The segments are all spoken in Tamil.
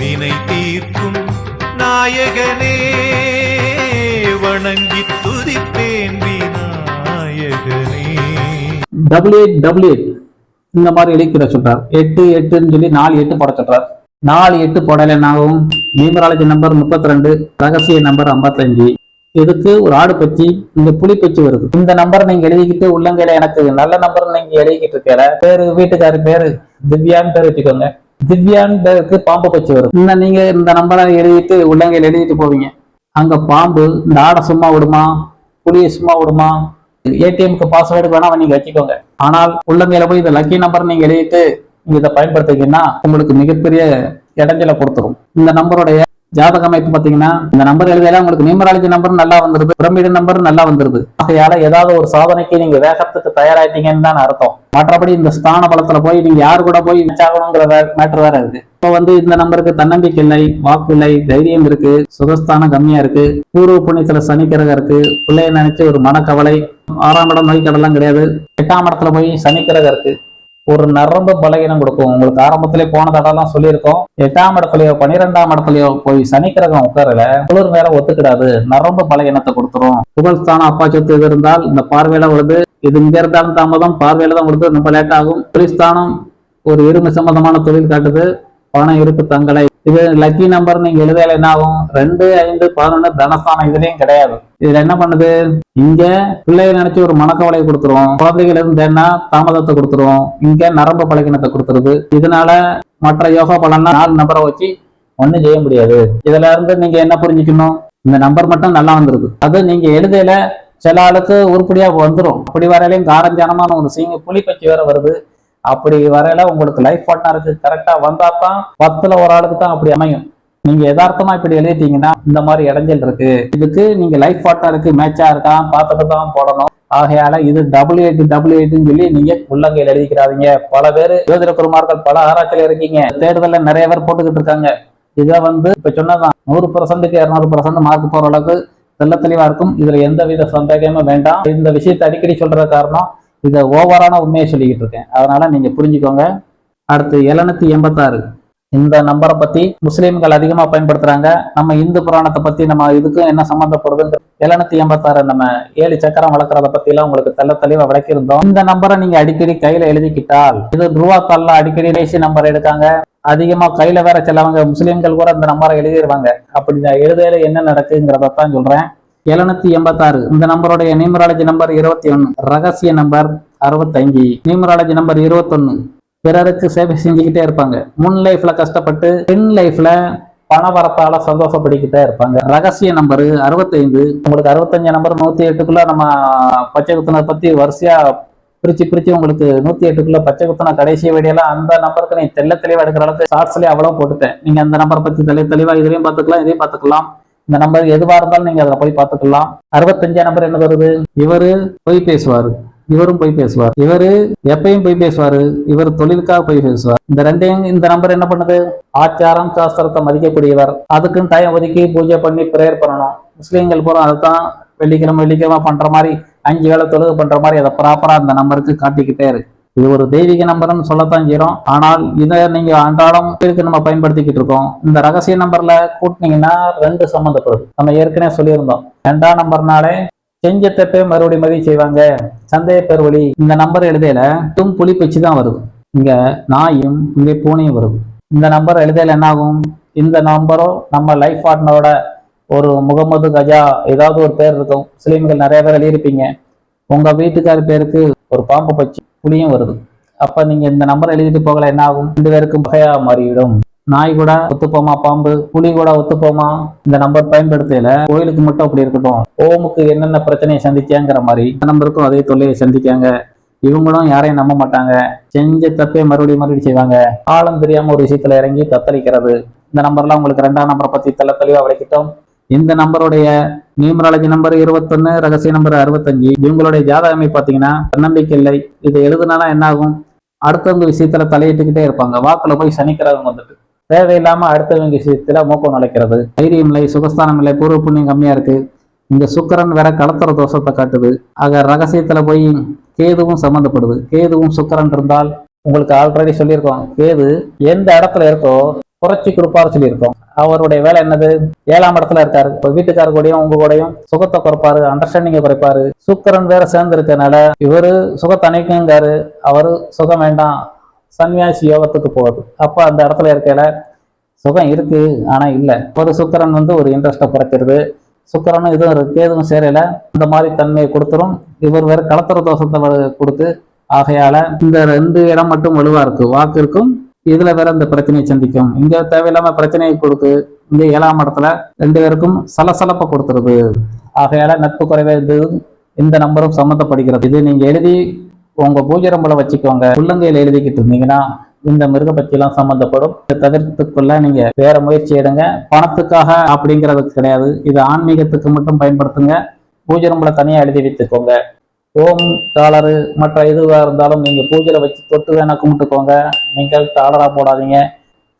வினை தீர்க்கும் நாயகனே வணங்கி துதிப்பேன் விநாயகனே. இந்த மாதிரி எழுதிக்கிற சொல்றார். 8 சொல்லி 4 8 போட சொல்றார். 4 8 போடலைன்னாகவும் நியூமராலஜி நம்பர் 32, ரகசிய நம்பர் 55. இதுக்கு ஒரு ஆடு பச்சி, இந்த புலி பச்சி வருது. இந்த நம்பர் நீங்க எழுதிக்கிட்டு உள்ளங்கையில எனக்கு நல்ல நம்பர் நீங்க எழுதிக்கிட்டு இருக்கல, பேரு வீட்டுக்காரு பேரு திவ்யான்னு பேர் வச்சுக்கோங்க. திவ்யான்னு பேருக்கு பாம்பு பச்சி வருது. நீங்க இந்த நம்பரை எழுதிட்டு உள்ளங்கையில எழுதிட்டு போவீங்க. அங்க பாம்பு இந்த ஆடை சும்மா விடுமா, புலியை சும்மா விடுமா? ஏடிஎம்க்கு பாஸ்வேர்டு வேணா நீங்க வச்சுக்கோங்க. ஆனால் உள்ளங்கையில போய் இந்த லக்கி நம்பர் நீங்க எழுதிட்டு நீங்க இதை பயன்படுத்திங்கன்னா உங்களுக்கு மிகப்பெரிய இடைஞ்சலை கொடுத்துரும். இந்த நம்பருடைய ஜாதக அமைப்பு பாத்தீங்கன்னா, இந்த நம்பர் எழுதியால உங்களுக்கு நியூமராலஜி நம்பர் நல்லா வந்துருது, பிரமிடு நம்பர் நல்லா வந்துருது. ஆகையால ஏதாவது ஒரு சாதனைக்கு நீங்க வேகத்துக்கு தயாராயிட்டீங்கன்னு தான் அர்த்தம். மற்றபடி இந்த ஸ்தான பலத்துல போய் நீங்க யாரு கூட போய் ஆகணுங்கிற மேட்டர் வேற இருக்கு. இப்போ இந்த நம்பருக்கு தன்னம்பிக்கை இல்லை, வாக்கு இல்லை, தைரியம் இருக்கு, சுகஸ்தானம் கம்மியா இருக்கு, பூர்வ புண்ணியத்துல சனிக்கிரகம் இருக்கு, பிள்ளைய நினைச்சு ஒரு மனக்கவலை, 6ஆம் இடம் நோய் கடலாம் கிடையாது, 8ஆம் இடத்துல போய் சனிக்கிரகம் இருக்கு, ஒரு நரம்பு பலகீனம் கொடுக்கும். உங்களுக்கு ஆரம்பத்திலே போன தடவை சொல்லியிருக்கோம், 8ஆம் இடத்துலயோ 12ஆம் இடத்துலயோ போய் சனிக்கிரகம் உட்காரல குளிர் வேற ஒத்துக்கிடாது, நரம்பு பலகீனத்தை கொடுத்துரும். புகழ்ஸ்தானம் அப்பா சொத்து இது இருந்தால் இந்த பார்வையில வருது, இது இங்க இருந்தாலும் தாமதம், பார்வையில தான் கொடுத்து ரொம்ப லேட் ஆகும். தொழில்ஸ்தானம் ஒரு இரும்பு சம்பந்தமான தொழில் காட்டுது, பணம் இருப்பு தங்களை. இது லக்கி நம்பர் நீங்க எழுதையில என்ன ஆகும், 2 5 11 தனஸ்தானம் இதுலயும் கிடையாது. இதுல என்ன பண்ணுது, இங்க பிள்ளைய நினைச்சு ஒரு மனக்கவலை கொடுத்துரும், குழந்தைகள் இருந்தேன்னா தாமதத்தை கொடுத்துரும், இங்க நரம்பு பலகீனத்தை கொடுத்துருது. இதனால மற்ற யோகா பலன்னா 4 நம்பரை வச்சு ஒண்ணும் செய்ய முடியாது. இதுல இருந்து நீங்க என்ன புரிஞ்சுக்கணும், இந்த நம்பர் மட்டும் நல்லா வந்துருது. அது நீங்க எழுதையில சில ஆளுக்கு உருப்படியா வந்துடும். அப்படி வரையிலையும் காரஞ்சானமான ஒரு புலி பச்சி வேற வருது. அப்படி வரையில உங்களுக்கு லைஃப் பார்ட்னருக்கு கரெக்டா வந்தா தான் 10ல் ஒரு ஆளுக்கு தான் அப்படி அமையும். நீங்க யதார்த்தமா இப்படி எழுதிட்டீங்கன்னா இந்த மாதிரி இடைஞ்சல் இருக்கு. இதுக்கு நீங்க லைஃப் பார்ட்னருக்கு மேட்சா இருக்கா பார்த்துட்டு தான் போடணும். ஆகையால இது 8888 சொல்லி நீங்க உள்ளங்கையில் எழுதிக்கிறாதீங்க. பல பேர் ஜோதிட குருமார்கள் பல ஆராய்ச்சியில இருக்கீங்க, தேர்தல்ல நிறைய பேர் போட்டுக்கிட்டு இருக்காங்க. இதை இப்ப சொன்னதான் 100%க்கு 200% மார்க் போற அளவுக்கு தெல்ல தெளிவா இருக்கும். இதுல எந்தவித சந்தேகமும் வேண்டாம். இந்த விஷயத்தை அடிக்கடி சொல்ற காரணம் இதை ஓவரான உண்மையை சொல்லிக்கிட்டு இருக்கேன், அதனால நீங்க புரிஞ்சுக்கோங்க. அடுத்து 786 இந்த நம்பரை பத்தி முஸ்லீம்கள் அதிகமா பயன்படுத்துறாங்க. நம்ம இந்து புராணத்தை பத்தி நம்ம இதுக்கும் என்ன சம்பந்தப்படுது, 786 நம்ம 7 சக்கரம் வளர்க்கறத பத்தி எல்லாம் உங்களுக்கு தெளிவா விளக்கியிருந்தோம். இந்த நம்பரை நீங்க அடிக்கடி கையில எழுதிக்கிட்டால், இது ரூபா தாள்ல அடிக்கடி லேசி நம்பர் எடுக்காங்க, அதிகமா கையில வேற செல்லவங்க முஸ்லீம்கள் கூட இந்த நம்பரை எழுதிடுவாங்க. அப்படி நான் எழுதையில என்ன நடக்குங்கிறதான் சொல்றேன். 786 இந்த நம்பருடைய நியூமராலஜி நம்பர் 21, ரகசிய நம்பர் 65, நியூமராலஜி நம்பர் 21. பிறருக்கு சேவை செஞ்சுக்கிட்டே இருப்பாங்க. முன் லைஃப்ல கஷ்டப்பட்டு பின் லைஃப்ல பணவரத்தால சந்தோஷப்படிக்கிட்டே இருப்பாங்க. ரகசிய நம்பர் 65. உங்களுக்கு 65 நம்பர் 108க்குள்ள நம்ம பச்சை குத்துனதை பத்தி வரிசையா பிரிச்சு உங்களுக்கு 108க்குள்ள பச்சை குத்துன கடைசி வீடியோலாம் அந்த நம்பருக்கு நீ தெளிவா எடுக்கிற அளவுக்கு ஷார்ட்ஸ்லயே அவ்வளவு போட்டுட்டேன். நீங்க அந்த நம்பரை பத்தி தெளிவா இதுலயும் பார்த்துக்கலாம், இதையும் பார்த்துக்கலாம். இந்த நம்பர் எதுவா இருந்தாலும் நீங்க அதில் போய் பார்த்துக்கலாம். 65 நம்பர் என்ன வருது, இவரு பொய் பேசுவாரு, இவரும் பொய் பேசுவார், இவரு எப்பயும் பொய் பேசுவாரு, இவர் தொழிலுக்காக பொய் பேசுவார். இந்த ரெண்டையும் இந்த நம்பர் என்ன பண்ணுது, ஆச்சாரம் சாஸ்திரத்தை மதிக்கக்கூடியவர். அதுக்குன்னு டைம் ஒதுக்கி பூஜை பண்ணி பிரேயர் பண்ணணும். முஸ்லீம்கள் பூரா அதுதான் வெள்ளிக்கிழமை பண்ற மாதிரி 5 வேளை தொழுகை பண்ற மாதிரி அதை ப்ராப்பரா அந்த நம்பருக்கு காட்டிக்கிட்டே இருக்கு. இது ஒரு தெய்வீக நம்பர்னு சொல்லத்தான் செய்யறோம். ஆனால் இதை நீங்க அன்றாடம் நம்ம பயன்படுத்திக்கிட்டு இருக்கோம். இந்த ரகசிய நம்பர்ல கூட்டினீங்கன்னா 2 சம்மந்தப்படுது. நம்ம ஏற்கனவே சொல்லியிருந்தோம், 2ஆம் நம்பர்னாலே செஞ்ச தப்பே மறுபடியும் செய்வாங்க, சந்தேக பெருவழி. இந்த நம்பர் எழுதையில புலி பச்சி தான் வருது, இங்க நாயும் இங்கே பூனையும் வருது. இந்த நம்பர் எழுதையில என்ன ஆகும், இந்த நம்பரோ நம்ம லைஃப் பார்ட்னரோட ஒரு முகமது கஜா ஏதாவது ஒரு பேர் இருக்கும். முஸ்லீம்கள் நிறைய பேர் எழுதியிருப்பீங்க. உங்க வீட்டுக்கார பேருக்கு ஒரு பாம்பு பச்சி புலியும் வருது. அப்ப நீங்க இந்த நம்பர் எழுதிட்டு போகல என்ன ஆகும், 2 பேருக்கும் பகையா மாறிவிடும். நாய் கூட ஒத்துப்போமா, பாம்பு புலி கூட ஒத்துப்போமா? இந்த நம்பர் பயன்படுத்தல. கோயிலுக்கு மட்டும் அப்படி இருக்கட்டும், ஓமுக்கு என்னென்ன பிரச்சனையை சந்திச்சாங்கிற மாதிரி இந்த நம்பருக்கும் அதே தொல்லையை சந்திக்காங்க. இவங்களும் யாரையும் நம்ப மாட்டாங்க, செஞ்ச தப்பே மறுபடியும் செய்வாங்க. ஆழம் தெரியாம ஒரு விஷயத்துல இறங்கி தத்தளிக்கிறது. இந்த நம்பர்லாம் உங்களுக்கு 2ஆம் நம்பரை பத்தி தெளிவா விளக்கிட்டோம். இந்த நம்பருடைய நியூமராலஜி நம்பர் 21, ரகசிய நம்பர் 65. இவங்களுடைய ஜாதக அமைப்பு பாத்தீங்கன்னா தன்னம்பிக்கை இல்லை. இதை எழுதுனால என்ன ஆகும், அடுத்தவங்க விஷயத்துல தலையிட்டுக்கிட்டே இருப்பாங்க. வாக்குல போய் சனிக்கிரகம் வந்துட்டு தேவையில்லாம அடுத்தவங்க விஷயத்துல மூக்கம் நுழைக்கிறது. தைரியம் இல்லை, சுகஸ்தானம் இல்லை, பூர்வ புண்ணியம் கம்மியா இருக்கு. இந்த சுக்கரன் வேற கலத்தர தோஷத்தை காட்டுது. ஆக ரகசியத்துல போய் கேதுவும் சம்பந்தப்படுது. கேதுவும் சுக்கரன் இருந்தால் உங்களுக்கு ஆல்ரெடி சொல்லியிருக்கோம், கேது எந்த இடத்துல இருக்கோ குறைச்சி கொடுப்பாரு சொல்லியிருக்கோம். அவருடைய வேலை என்னது? 7ஆம் இடத்துல இருக்காரு. இப்போ வீட்டுக்கார கூடயும் உங்க கூடயும் சுகத்தை குறைப்பாரு, அண்டர்ஸ்டாண்டிங்கை குறைப்பாரு. சுக்கிரன் வேற சேர்ந்து இருக்கனால இவரு சுகத்தை அணைக்குங்காரு, அவரு சுகம் வேண்டாம் சன்னியாசி யோகத்துக்கு போகுது. அப்ப அந்த இடத்துல இருக்கையில சுகம் இருக்கு ஆனா இல்ல. ஒரு சுக்கிரன் ஒரு இன்ட்ரெஸ்ட்டை குறைக்கிறது. சுக்கிரனும் இதுவும் இருக்கு, எதுவும் சேரல, இந்த மாதிரி தன்மையை கொடுத்துரும். இவர் வேற கலத்தர தோஷத்தை கொடுத்து, ஆகையால இந்த 2 இடம் மட்டும் வலுவா இருக்கு, வாக்கு இருக்கும். இதுல வேற இந்த பிரச்சனையை சந்திக்கும். இங்க தேவையில்லாம பிரச்சனையை கொடுத்து இங்க 7ஆம் இடத்துல 2 பேருக்கும் சலசலப்பை கொடுத்துருது. ஆகையால நட்பு குறைவே இந்த நம்பரும் சம்மந்தப்படுகிறது. இது நீங்க எழுதி உங்க பூஜை ரூம்ல வச்சுக்கோங்க. உள்ளங்கையில எழுதிக்கிட்டு இருந்தீங்கன்னா இந்த மிருக பற்றியெல்லாம் சம்பந்தப்படும். தவிர்த்துக்குள்ள நீங்க வேற முயற்சி எடுங்க. பணத்துக்காக அப்படிங்கிறதுக்கு கிடையாது, இது ஆன்மீகத்துக்கு மட்டும் பயன்படுத்துங்க. பூஜை ரூம்ல தனியா எழுதி வைத்துக்கோங்க. ஓம் டாலரு மற்ற எதுவாக இருந்தாலும் நீங்க பூஜையில வச்சு தொட்டு வேணா கும்பிட்டுக்கோங்க. நீங்கள் டாலரா போடாதீங்க.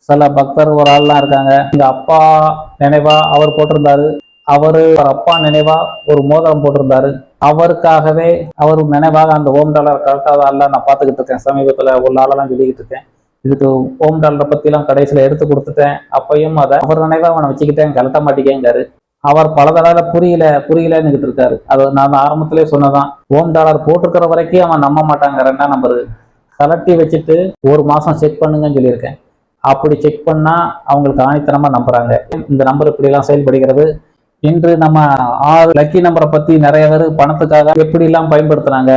சில பக்தர் ஒரு ஆள்லாம் இருக்காங்க, எங்க அப்பா நினைவா அவர் போட்டிருந்தாரு, அவரு அப்பா நினைவா ஒரு மோதிரம் போட்டிருந்தாரு, அவருக்காகவே அவர் நினைவாக அந்த ஓம் டாலர் கரெக்டாக அல்ல நான் பார்த்துக்கிட்டு இருக்கேன். சமீபத்துல ஒரு ஆளெல்லாம் சொல்லிக்கிட்டு இருக்கேன். இதுக்கு ஓம் டாலரை பத்தி எல்லாம் கடைசியில எடுத்து கொடுத்துட்டேன். அப்பையும் அதை அவர் நினைவா அவனை வச்சுக்கிட்டேன், கலட்ட மாட்டேங்காரு. அவர் பல தடவை புரியலன்னு இருக்காரு. அது நான் ஆரம்பத்திலே சொன்னதான், ஓம் டாலர் போட்டிருக்கிற வரைக்கும் அவன் நம்ப மாட்டாங்க. 2ஆம் நம்பரு கலட்டி வச்சுட்டு 1 மாசம் செக் பண்ணுங்கன்னு சொல்லியிருக்கேன். அப்படி செக் பண்ணா அவங்களுக்கு ஆணித்தனமா நம்புறாங்க. இந்த நம்பர் இப்படி எல்லாம் செயல்படுகிறது. இன்று நம்ம 6 லக்கி நம்பரை பத்தி நிறைய பேர் பணத்துக்காக எப்படி எல்லாம் பயன்படுத்துறாங்க,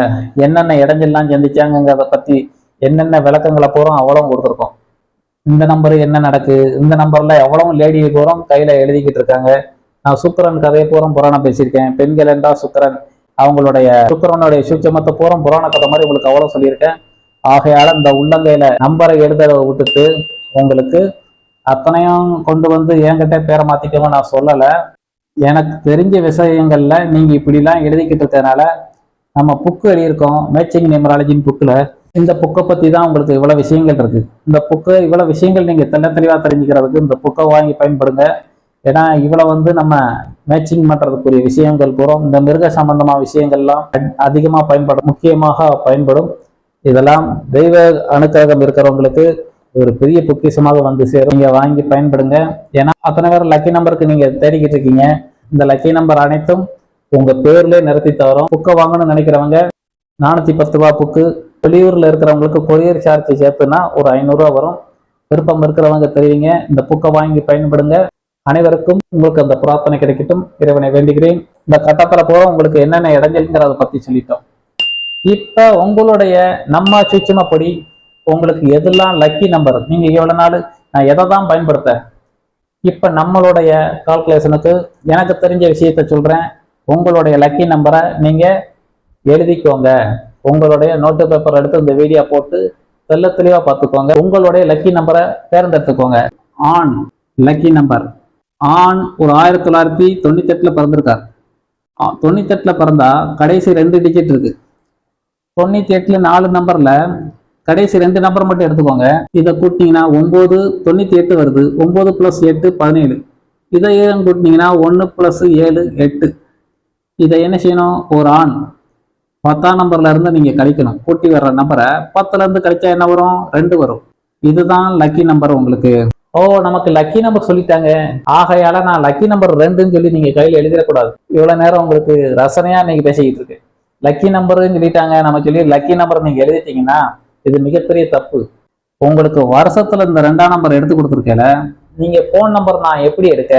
என்னென்ன இடைஞ்செல்லாம் சந்திச்சாங்கிறத பத்தி என்னென்ன விளக்கங்களை போறோம் அவ்வளவு கொடுத்துருக்கோம். இந்த நம்பரு என்ன நடக்கு, இந்த நம்பர்ல எவ்வளவு லேடி போறோம் கையில எழுதிக்கிட்டு இருக்காங்க. நான் சுக்கிரன் கதையை பூரம் புராணம் பேசியிருக்கேன். பெண்கள் என்றால் சுக்கிரன், அவங்களுடைய சுக்கிரனுடைய சூட்சமத்தை பூரம் புராண கதை மாதிரி உங்களுக்கு அவ்வளவு சொல்லியிருக்கேன். ஆகையால இந்த உள்ளங்கையில நம்பரை எழுத விட்டுட்டு உங்களுக்கு அத்தனையும் கொண்டு என்கிட்ட பேரை மாத்திக்கவும் நான் சொல்லலை. எனக்கு தெரிஞ்ச விஷயங்கள்ல நீங்க இப்படிலாம் எழுதிக்கிட்டு இருக்கிறதுனால நம்ம புக்கு எழுதியிருக்கோம், மேட்சிங் நியூமராலஜின்னு புக்கில். இந்த புக்கை பத்தி தான் உங்களுக்கு இவ்வளவு விஷயங்கள் இருக்கு. இந்த புக்கு இவ்வளவு விஷயங்கள் நீங்க தெளிவா தெரிஞ்சுக்கிறதுக்கு இந்த புக்கை வாங்கி பயன்படுங்க. ஏன்னா இவ்வளவு நம்ம மேட்சிங் பண்றதுக்குரிய விஷயங்கள் பூரம் இந்த மிருக சம்பந்தமான விஷயங்கள்லாம் அதிகமா பயன்படும், முக்கியமாக பயன்படும். இதெல்லாம் தெய்வ அனுக்கிரகம் இருக்கிறவங்களுக்கு ஒரு பெரிய பொக்கிஷமாக சேரும். நீங்க வாங்கி பயன்படுங்க. ஏன்னா அத்தனை பேர் லக்கி நம்பருக்கு நீங்க தேடிக்கிட்டு இருக்கீங்க. இந்த லக்கி நம்பர் அனைத்தும் உங்க பேர்ல நிறுத்தி தவறும். புக்கை வாங்கணும்னு நினைக்கிறவங்க 410 ரூபா புக்கு, வெளியூர்ல இருக்கிறவங்களுக்கு கொரியர் சார்ஜ் சேர்த்துனா ஒரு 500 ரூபா வரும். விருப்பம் இருக்கிறவங்க தெரிவிங்க. இந்த புக்கை வாங்கி பயன்படுங்க. அனைவருக்கும் உங்களுக்கு அந்த பிரார்த்தனை கிடைக்கட்டும், இறைவனை வேண்டுகிறேன். இந்த கட்டத்துல போற உங்களுக்கு என்னென்ன இடைஞ்சல்ங்கிறத பத்தி சொல்லிட்டோம். இப்ப உங்களுடைய நம்ம சூட்சுமப்படி உங்களுக்கு எதெல்லாம் லக்கி நம்பர், நீங்க எவ்வளவு நாள் நான் எதை தான் பயன்படுத்த, இப்ப நம்மளுடைய கால்குலேஷனுக்கு எனக்கு தெரிஞ்ச விஷயத்த சொல்றேன். உங்களுடைய லக்கி நம்பரை நீங்க எழுதிக்கோங்க. உங்களுடைய நோட்டு பேப்பர் எடுத்து இந்த வீடியோ போட்டு தெளிவா பார்த்துக்கோங்க. உங்களுடைய லக்கி நம்பரை தேர்ந்தெடுத்துக்கோங்க. ஆண் லக்கி நம்பர், ஆண் ஒரு 1998 பிறந்திருக்கார். 98 பிறந்தா கடைசி 2 டிஜிட் இருக்கு. 98 4 நம்பர்ல கடைசி 2 நம்பர் மட்டும் எடுத்துக்கோங்க. இதை கூட்டிங்கன்னா 9 98 வருது. 9 + 8 17. இதை ஏன் கூட்டினீங்கன்னா 1 + 7 8. இதை என்ன செய்யணும், ஒரு ஆண் 10ஆம் நம்பர்ல இருந்து நீங்க கழிக்கணும். கூட்டி வர்ற நம்பரை 10ல இருந்து கழிச்சா என்ன வரும், 2 வரும். இதுதான் லக்கி நம்பர் உங்களுக்கு. ஓ, நமக்கு லக்கி நம்பர் சொல்லிட்டாங்க, ஆகையால நான் லக்கி நம்பர் 2ன்னு சொல்லி நீங்க கையில எழுதிடக்கூடாது. இவ்வளவு நேரம் உங்களுக்கு ரசனையா நீங்க பேசிக்கிட்டு இருக்கு. லக்கி நம்பர்னு சொல்லிட்டாங்க நம்ம சொல்லி லக்கி நம்பர் நீங்க எழுதிட்டீங்கன்னா இது மிகப்பெரிய தப்பு. உங்களுக்கு வருஷத்துல இந்த 2ஆம் நம்பர் எடுத்து கொடுத்துருக்கல, நீங்க போன் நம்பர் நான் எப்படி எடுக்க,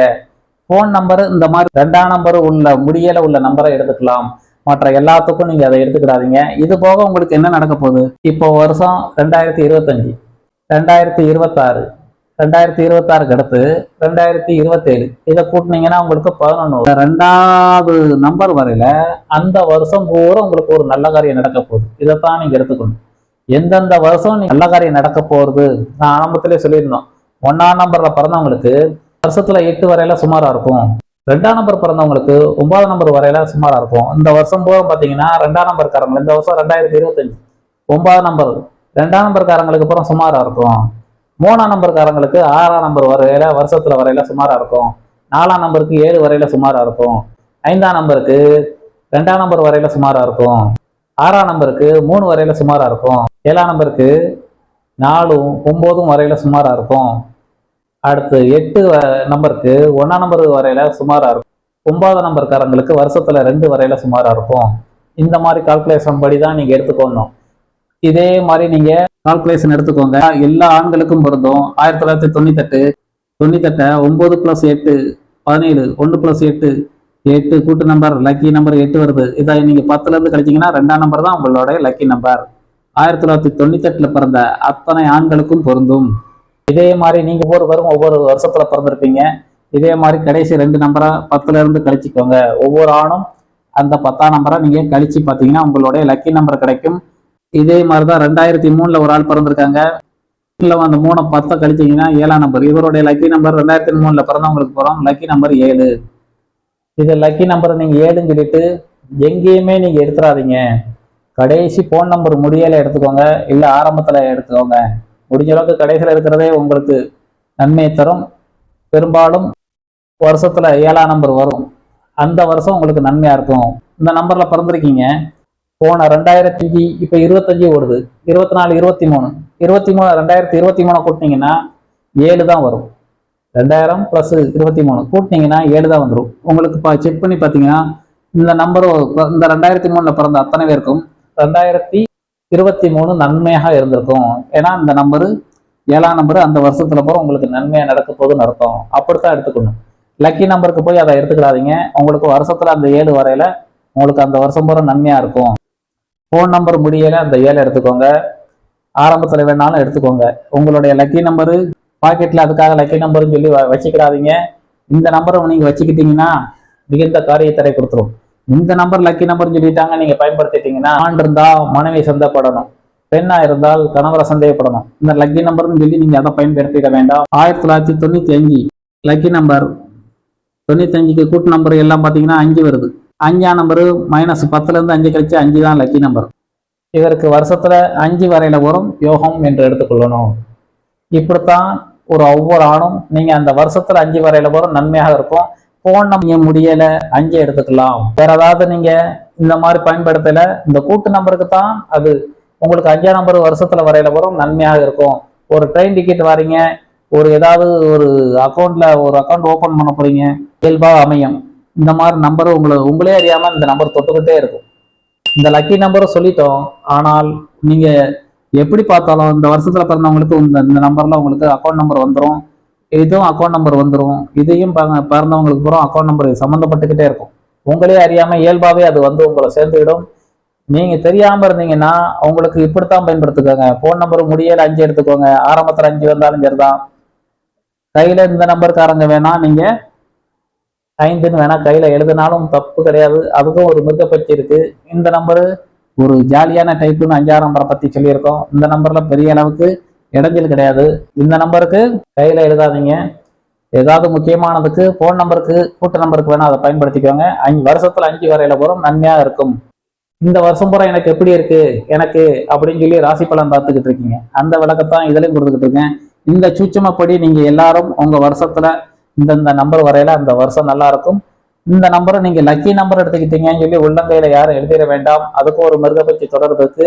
போன் நம்பர் இந்த மாதிரி 2ஆம் நம்பர் உள்ள முடியல உள்ள நம்பரை எடுத்துக்கலாம். மற்ற எல்லாத்துக்கும் நீங்க அதை எடுத்துக்கிடாதீங்க. இது போக உங்களுக்கு என்ன நடக்க போகுது, இப்போ வருஷம் 2025, 2026, 2026க்கு அடுத்து 2027, இதை கூட்டினீங்கன்னா உங்களுக்கு 11. 2வது நம்பர் வரையில அந்த வருஷம் பூரா உங்களுக்கு ஒரு நல்ல காரியம் நடக்க போகுது. இதைத்தான் நீங்க எடுத்துக்கணும். எந்தெந்த வருஷம் நல்ல காரியம் நடக்க போறது நான் ஆரம்பத்திலே சொல்லியிருந்தோம். 1ஆம் நம்பர்ல பிறந்தவங்களுக்கு வருஷத்துல 8 வரையில சுமாரா இருக்கும். 2ஆம் நம்பர் பிறந்தவங்களுக்கு 9ஆம் நம்பர் வரையில சுமாரா இருக்கும். இந்த வருஷம் பூரா பாத்தீங்கன்னா 2ஆம் நம்பர்காரங்க இந்த வருஷம் 2025 9ஆம் நம்பர் 2ஆம் நம்பர்காரங்களுக்கு அப்புறம் சுமாரா இருக்கும். 3ஆம் நம்பர்காரங்களுக்கு 6ஆம் நம்பர் வரையில வருஷத்துல வரையில சுமாரா இருக்கும். 4ஆம் நம்பருக்கு 7 வரையில சுமாரா இருக்கும். 5ஆம் நம்பருக்கு 2ஆம் நம்பர் வரையில சுமாரா இருக்கும். 6ஆம் நம்பருக்கு 3 வரையில சுமாரா இருக்கும். 7ஆம் நம்பருக்கு 4, 9 வரையில சுமாரா இருக்கும். அடுத்து 8 நம்பருக்கு 1ஆம் நம்பர் வரையில சுமாரா இருக்கும். 9ஆம் நம்பர்காரங்களுக்கு வருஷத்துல 2 வரையில சுமாரா இருக்கும். இந்த மாதிரி கால்குலேஷன் படி தான் நீங்க எடுத்துக்கணும். இதே மாதிரி நீங்க கால்குலேஷன் எடுத்துக்கோங்க. எல்லா ஆண்களுக்கும் பொருந்தும். 1998 98 9 + 8 17 1 + 8 8 கூட்டு நம்பர் லக்கி நம்பர் 8 வருது. இதை நீங்க 10ல இருந்து கழிச்சீங்கன்னா 2ஆம் நம்பர் தான் உங்களோட லக்கி நம்பர். 1998 பிறந்த அத்தனை ஆண்களுக்கும் பொருந்தும். இதே மாதிரி நீங்க ஒவ்வொரு வருஷத்துல பிறந்திருப்பீங்க. இதே மாதிரி கடைசி 2 நம்பரை 10ல இருந்து கழிச்சுக்கோங்க. ஒவ்வொரு ஆணும் அந்த 10ஆம் நம்பரை நீங்க கழிச்சு பார்த்தீங்கன்னா உங்களுடைய லக்கி நம்பர் கிடைக்கும். இதே மாதிரிதான் 2003ல ஒரு ஆள் பிறந்திருக்காங்க. அந்த 3 10 கழிச்சீங்கன்னா 7ஆம் நம்பர். இவருடைய லக்கி நம்பர் 2003ல பிறந்தவங்களுக்கு போறோம் லக்கி நம்பர் 7. இது லக்கி நம்பர் நீங்க 7ன்னு சொல்லிட்டு எங்கேயுமே நீங்க எடுத்துடாதீங்க. கடைசி போன் நம்பர் முடியல எடுத்துக்கோங்க, இல்ல ஆரம்பத்துல எடுத்துக்கோங்க. முடிஞ்ச அளவுக்கு கடைசியில் இருக்கிறதே உங்களுக்கு நன்மையை தரும். பெரும்பாலும் வருஷத்துல 7ஆம் நம்பர் வரும். அந்த வருஷம் உங்களுக்கு நன்மையா இருக்கும். இந்த நம்பர்ல பிறந்திருக்கீங்க. போன 2005 இப்ப 25 ஓடுது. 24 23 2023 கூட்டினீங்கன்னா 7 தான் வரும். 2000 + 23 கூட்டினீங்கன்னா 7 தான் வந்துடும். உங்களுக்கு செக் பண்ணி பார்த்தீங்கன்னா இந்த நம்பர் இந்த 2003ல பிறந்த அத்தனை பேருக்கும் 2023 நன்மையாக இருந்திருக்கும். ஏன்னா இந்த நம்பரு 7ஆம் நம்பர் அந்த வருஷத்துல போற உங்களுக்கு நன்மையா நடக்க போகுதுன்னு அர்த்தம். அப்படித்தான் எடுத்துக்கணும். லக்கி நம்பருக்கு போய் அதை எடுத்துக்கிடாதீங்க. உங்களுக்கு வருஷத்துல அந்த 7 வரையில உங்களுக்கு அந்த வருஷம் போற நன்மையா இருக்கும். போன் நம்பர் முடியல அந்த 7 எடுத்துக்கோங்க. ஆரம்பத்துல வேணாலும் எடுத்துக்கோங்க. உங்களுடைய லக்கி நம்பரு பாக்கெட்ல அதுக்காக லக்கி நம்பர்னு சொல்லி வச்சுக்கிடாதீங்க. இந்த நம்பரை நீங்க வச்சுக்கிட்டீங்கன்னா மிகுந்த காரியத்தடை கொடுத்துரும். இந்த நம்பர் லக்கி நம்பர்னு சொல்லிட்டாங்க நீங்க பயன்படுத்திட்டீங்கன்னா, ஆண் இருந்தா மனைவி சந்தேகப்படணும், பெண்ணா இருந்தால் கணவரை சந்தேகப்படணும். இந்த லக்கி நம்பர்னு சொல்லி நீங்க அதை பயன்படுத்திட வேண்டாம். 1995 லக்கி நம்பர் 95க்கு கூட்டு நம்பர் எல்லாம் பார்த்தீங்கன்னா 5 வருது. 5ஆம் நம்பரு -10ல இருந்து 5 கழிச்சு 5 தான் லக்கி நம்பர். இதற்கு வருஷத்துல 5 வரையில வரும் யோகம் என்று எடுத்துக்கொள்ளணும். இப்படித்தான் ஒவ்வொரு ஆணும் நீங்க அந்த வருஷத்துல 5 வரையில வரும் நன்மையாக இருக்கும். போன் நம்பர் முடியல 5 எடுத்துக்கலாம். வேற ஏதாவது நீங்க இந்த மாதிரி பயன்படுத்தல, இந்த கூட்டு நம்பருக்கு தான் அது உங்களுக்கு 5ஆம் நம்பர் வருஷத்துல வரையில வரும் நன்மையாக இருக்கும். ஒரு ட்ரெயின் டிக்கெட் வாரீங்க, ஏதாவது ஒரு அக்கௌண்ட் ஓபன் பண்ண போறீங்க, இயல்பா அமையும். இந்த மாதிரி நம்பர் உங்களே அறியாம இந்த நம்பர் தொட்டுக்கிட்டே இருக்கும். இந்த லக்கி நம்பரை சொல்லிட்டோம். ஆனால் நீங்க எப்படி பார்த்தாலும் இந்த வருஷத்துல பிறந்தவங்களுக்கு இந்த நம்பர்ல உங்களுக்கு அக்கௌண்ட் நம்பர் வந்துடும். இதுவும் அக்கௌண்ட் நம்பர் வந்துடும். இதையும் பிறந்தவங்களுக்கு பூரா அக்கௌண்ட் நம்பர் சம்மந்தப்பட்டுக்கிட்டே இருக்கும். உங்களே அறியாம இயல்பாவே அது வந்து உங்களை சேர்ந்துவிடும். நீங்க தெரியாம இருந்தீங்கன்னா உங்களுக்கு இப்படித்தான் பயன்படுத்திக்கோங்க. போன் நம்பர் முடியல 5 எடுத்துக்கோங்க. ஆரம்பத்துல 5 வந்தாலும் சரிதான். கையில இந்த நம்பர்காரங்க வேணா நீங்க 5ன்னு வேணா கையில எழுதினாலும் தப்பு கிடையாது. அதுக்கும் ஒரு மிருகப்பற்றி இருக்கு. இந்த நம்பரு ஒரு ஜாலியான டைப்புன்னு 5ஆம் நம்பரை பத்தி சொல்லியிருக்கோம். இந்த நம்பர்ல பெரிய அளவுக்கு இடைஞ்சல் கிடையாது. இந்த நம்பருக்கு கையில எழுதாதீங்க. ஏதாவது முக்கியமானதுக்கு போன் நம்பருக்கு கூட்டு நம்பருக்கு வேணா அதை பயன்படுத்திக்கோங்க. வருஷத்துல 5 வரையில வரும் நன்மையா இருக்கும். இந்த வருஷம் பூரா எனக்கு எப்படி இருக்கு எனக்கு அப்படின்னு சொல்லி ராசி பலன் பார்த்துக்கிட்டு இருக்கீங்க. அந்த விளக்கத்தான் இதுலயும் கொடுத்துக்கிட்டு இருக்கேன். இந்த சூட்சுமப்படி நீங்க எல்லாரும் உங்க வருஷத்துல இந்த நம்பர் வரையில அந்த வருஷம் நல்லா இருக்கும். இந்த நம்பரை நீங்க லக்கி நம்பர் எடுத்துக்கிட்டீங்கன்னு சொல்லி உள்ளங்கையில யாரும் எழுதிட வேண்டாம். அதுக்கும் ஒரு மிருகப்பற்றி தொடர்பு இருக்கு.